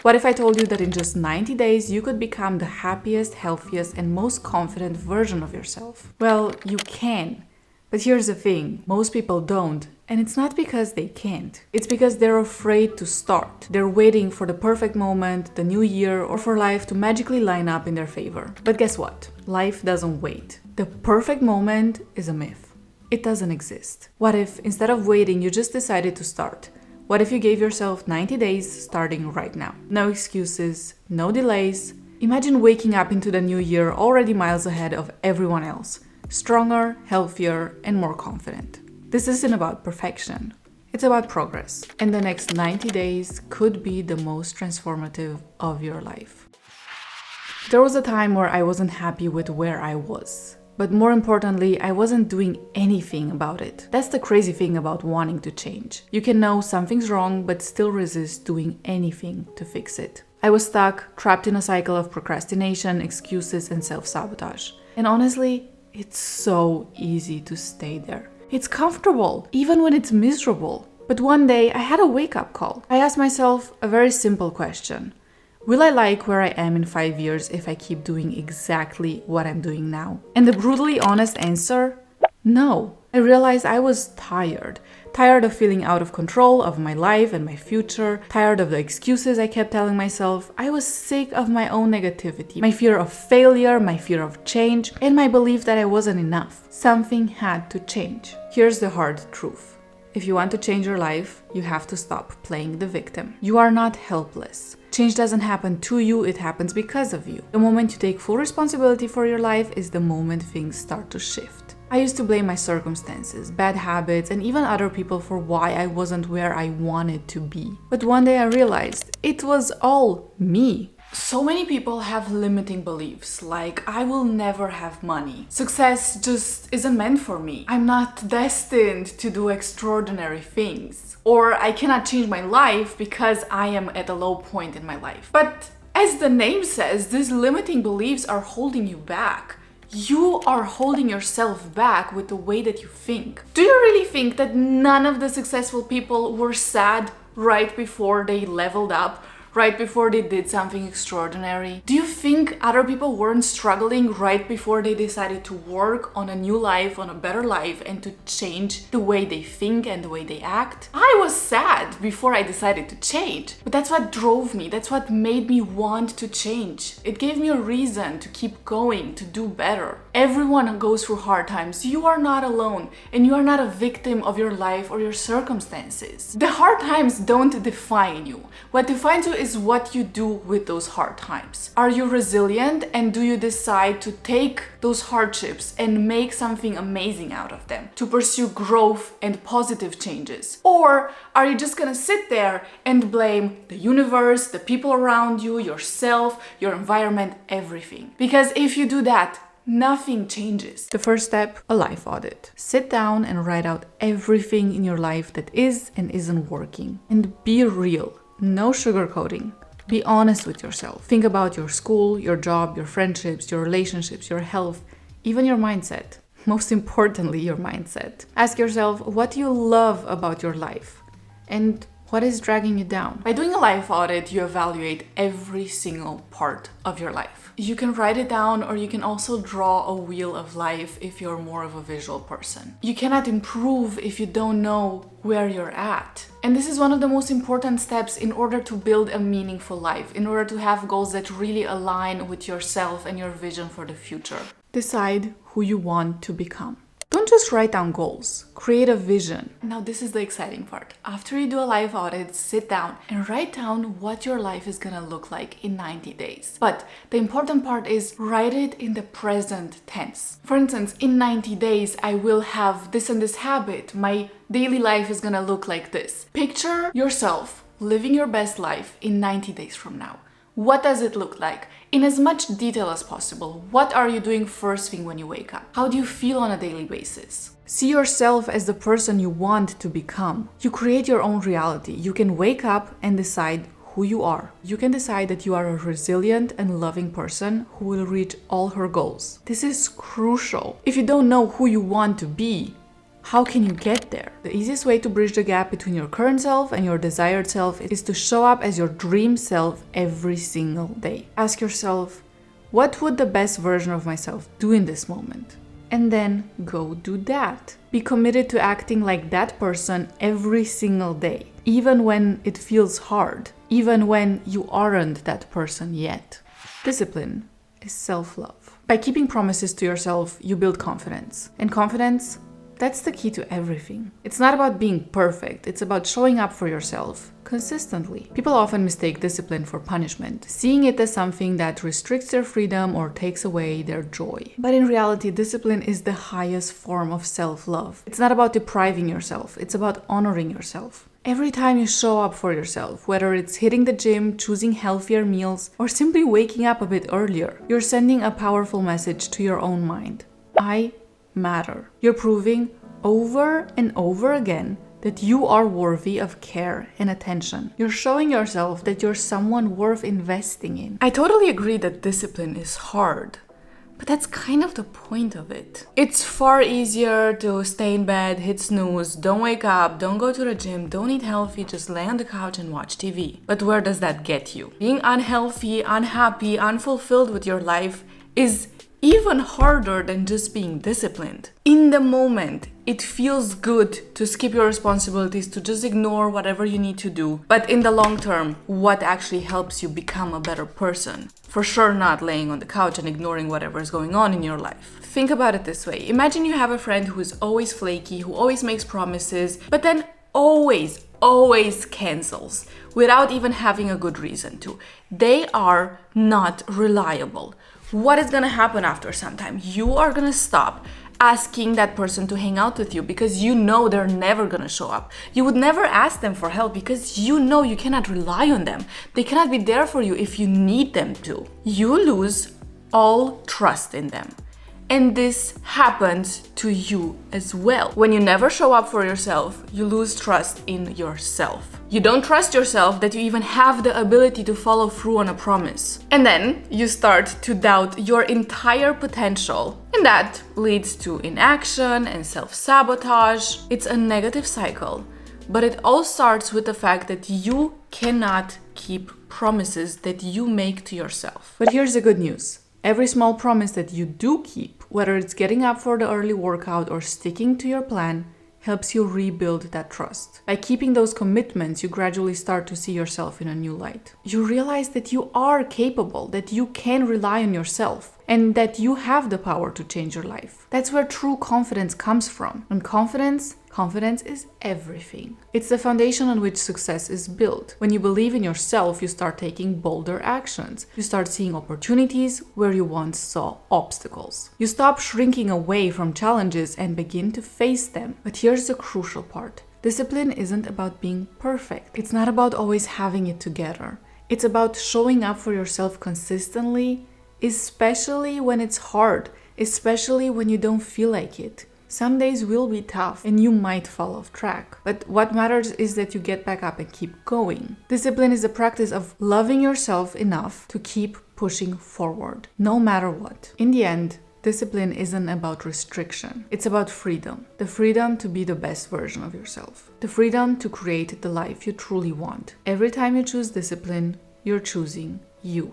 What if I told you that in just 90 days you could become the happiest, healthiest, and most confident version of yourself? Well, you can. But here's the thing, most people don't. And it's not because they can't. It's because they're afraid to start. They're waiting for the perfect moment, the new year, or for life to magically line up in their favor. But guess what? Life doesn't wait. The perfect moment is a myth. It doesn't exist. What if, instead of waiting, you just decided to start? What if you gave yourself 90 days starting right now? No excuses, no delays. Imagine waking up into the new year already miles ahead of everyone else. Stronger, healthier, and more confident. This isn't about perfection. It's about progress. And the next 90 days could be the most transformative of your life. There was a time where I wasn't happy with where I was. But more importantly, I wasn't doing anything about it. That's the crazy thing about wanting to change. You can know something's wrong, but still resist doing anything to fix it. I was stuck, trapped in a cycle of procrastination, excuses, and self-sabotage. And honestly, it's so easy to stay there. It's comfortable, even when it's miserable. But one day, I had a wake-up call. I asked myself a very simple question. Will I like where I am in 5 years if I keep doing exactly what I'm doing now? And the brutally honest answer? No. I realized I was tired. Tired of feeling out of control of my life and my future. Tired of the excuses I kept telling myself. I was sick of my own negativity, my fear of failure, my fear of change, and my belief that I wasn't enough. Something had to change. Here's the hard truth. If you want to change your life, you have to stop playing the victim. You are not helpless. Change doesn't happen to you, it happens because of you. The moment you take full responsibility for your life is the moment things start to shift. I used to blame my circumstances, bad habits, and even other people for why I wasn't where I wanted to be. But one day I realized it was all me. So many people have limiting beliefs, like I will never have money. Success just isn't meant for me. I'm not destined to do extraordinary things. Or I cannot change my life because I am at a low point in my life. But as the name says, these limiting beliefs are holding you back. You are holding yourself back with the way that you think. Do you really think that none of the successful people were sad right before they leveled up? Right before they did something extraordinary? Do you think other people weren't struggling right before they decided to work on a new life, on a better life, and to change the way they think and the way they act? I was sad before I decided to change, but that's what drove me. That's what made me want to change. It gave me a reason to keep going, to do better. Everyone goes through hard times. You are not alone, and you are not a victim of your life or your circumstances. The hard times don't define you. What defines you is what you do with those hard times. Are you resilient, and do you decide to take those hardships and make something amazing out of them, to pursue growth and positive changes? Or are you just gonna sit there and blame the universe, the people around you, yourself, your environment, everything? Because if you do that, nothing changes. The first step, a life audit. Sit down and write out everything in your life that is and isn't working. And be real. No sugarcoating. Be honest with yourself. Think about your school, your job, your friendships, your relationships, your health, even your mindset. Most importantly, your mindset. Ask yourself, what do you love about your life? And what is dragging you down? By doing a life audit, you evaluate every single part of your life. You can write it down, or you can also draw a wheel of life if you're more of a visual person. You cannot improve if you don't know where you're at. And this is one of the most important steps in order to build a meaningful life, in order to have goals that really align with yourself and your vision for the future. Decide who you want to become. Don't just write down goals, create a vision. Now this is the exciting part. After you do a life audit, sit down and write down what your life is gonna look like in 90 days. But the important part is write it in the present tense. For instance, in 90 days, I will have this and this habit. My daily life is gonna look like this. Picture yourself living your best life in 90 days from now. What does it look like? In as much detail as possible. What are you doing first thing when you wake up? How do you feel on a daily basis? See yourself as the person you want to become. You create your own reality. You can wake up and decide who you are. You can decide that you are a resilient and loving person who will reach all her goals. This is crucial. If you don't know who you want to be, How can you get there? The easiest way to bridge the gap between your current self and your desired self is to show up as your dream self every single day. Ask yourself, what would the best version of myself do in this moment? And then go do that. Be committed to acting like that person every single day, even when it feels hard, even when you aren't that person yet. Discipline is self-love. By keeping promises to yourself, you build confidence. And confidence, that's the key to everything. It's not about being perfect, it's about showing up for yourself consistently. People often mistake discipline for punishment, seeing it as something that restricts their freedom or takes away their joy. But in reality, discipline is the highest form of self-love. It's not about depriving yourself, it's about honoring yourself. Every time you show up for yourself, whether it's hitting the gym, choosing healthier meals, or simply waking up a bit earlier, you're sending a powerful message to your own mind. I matter. You're proving over and over again that you are worthy of care and attention. You're showing yourself that you're someone worth investing in. I totally agree that discipline is hard, but that's kind of the point of it. It's far easier to stay in bed, hit snooze, don't wake up, don't go to the gym, don't eat healthy, just lay on the couch and watch TV. But where does that get you? Being unhealthy, unhappy, unfulfilled with your life is even harder than just being disciplined. In the moment, it feels good to skip your responsibilities, to just ignore whatever you need to do. But in the long term, what actually helps you become a better person? For sure not laying on the couch and ignoring whatever is going on in your life. Think about it this way. Imagine you have a friend who is always flaky, who always makes promises, but then always cancels without even having a good reason to. They are not reliable. What is gonna happen after some time? You are gonna stop asking that person to hang out with you because you know they're never gonna show up. You would never ask them for help because you know you cannot rely on them. They cannot be there for you if you need them to. You lose all trust in them. And this happens to you as well. When you never show up for yourself, you lose trust in yourself. You don't trust yourself that you even have the ability to follow through on a promise. And then you start to doubt your entire potential. And that leads to inaction and self-sabotage. It's a negative cycle. But it all starts with the fact that you cannot keep promises that you make to yourself. But here's the good news. Every small promise that you do keep, whether it's getting up for the early workout or sticking to your plan, helps you rebuild that trust. By keeping those commitments, you gradually start to see yourself in a new light. You realize that you are capable, that you can rely on yourself, and that you have the power to change your life. That's where true confidence comes from. And confidence is everything. It's the foundation on which success is built. When you believe in yourself, you start taking bolder actions. You start seeing opportunities where you once saw obstacles. You stop shrinking away from challenges and begin to face them. But here's the crucial part. Discipline isn't about being perfect. It's not about always having it together. It's about showing up for yourself consistently, especially when it's hard, especially when you don't feel like it. Some days will be tough and you might fall off track. But what matters is that you get back up and keep going. Discipline is the practice of loving yourself enough to keep pushing forward, no matter what. In the end, discipline isn't about restriction. It's about freedom. The freedom to be the best version of yourself. The freedom to create the life you truly want. Every time you choose discipline, you're choosing you.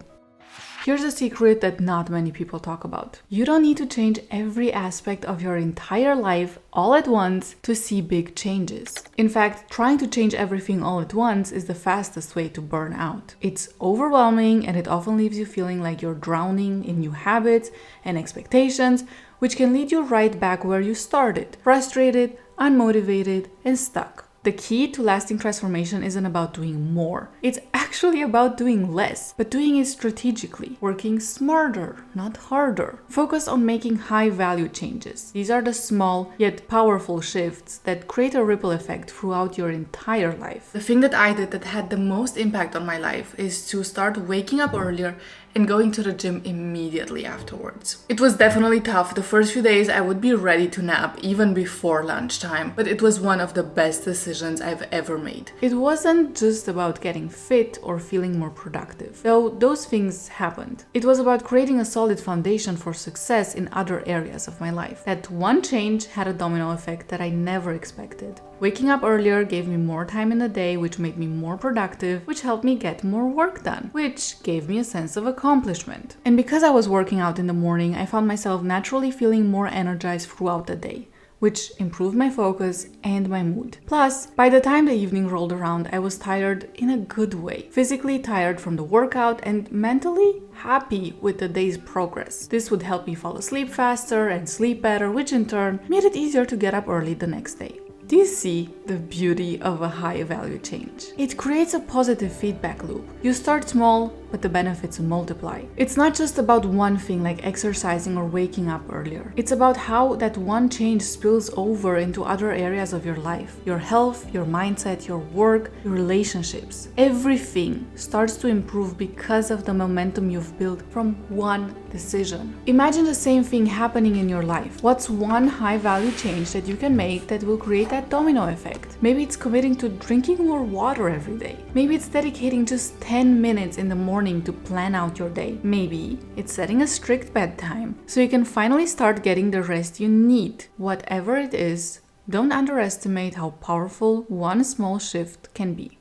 Here's a secret that not many people talk about. You don't need to change every aspect of your entire life all at once to see big changes. In fact, trying to change everything all at once is the fastest way to burn out. It's overwhelming and it often leaves you feeling like you're drowning in new habits and expectations, which can lead you right back where you started, frustrated, unmotivated, and stuck. The key to lasting transformation isn't about doing more. It's actually about doing less, but doing it strategically, working smarter, not harder. Focus on making high-value changes. These are the small yet powerful shifts that create a ripple effect throughout your entire life. The thing that I did that had the most impact on my life is to start waking up earlier and going to the gym immediately afterwards. It was definitely tough. The first few days I would be ready to nap even before lunchtime, but it was one of the best decisions I've ever made. It wasn't just about getting fit or feeling more productive, though those things happened. It was about creating a solid foundation for success in other areas of my life. That one change had a domino effect that I never expected. Waking up earlier gave me more time in the day, which made me more productive, which helped me get more work done, which gave me a sense of accomplishment. And because I was working out in the morning, I found myself naturally feeling more energized throughout the day, which improved my focus and my mood. Plus, by the time the evening rolled around, I was tired in a good way. Physically tired from the workout and mentally happy with the day's progress. This would help me fall asleep faster and sleep better, which in turn made it easier to get up early the next day. Do you see the beauty of a high value change? It creates a positive feedback loop. You start small, but the benefits multiply. It's not just about one thing like exercising or waking up earlier. It's about how that one change spills over into other areas of your life. Your health, your mindset, your work, your relationships. Everything starts to improve because of the momentum you've built from one decision. Imagine the same thing happening in your life. What's one high value change that you can make that will create that domino effect? Maybe it's committing to drinking more water every day. Maybe it's dedicating just 10 minutes in the morning to plan out your day. Maybe it's setting a strict bedtime so you can finally start getting the rest you need. Whatever it is, don't underestimate how powerful one small shift can be.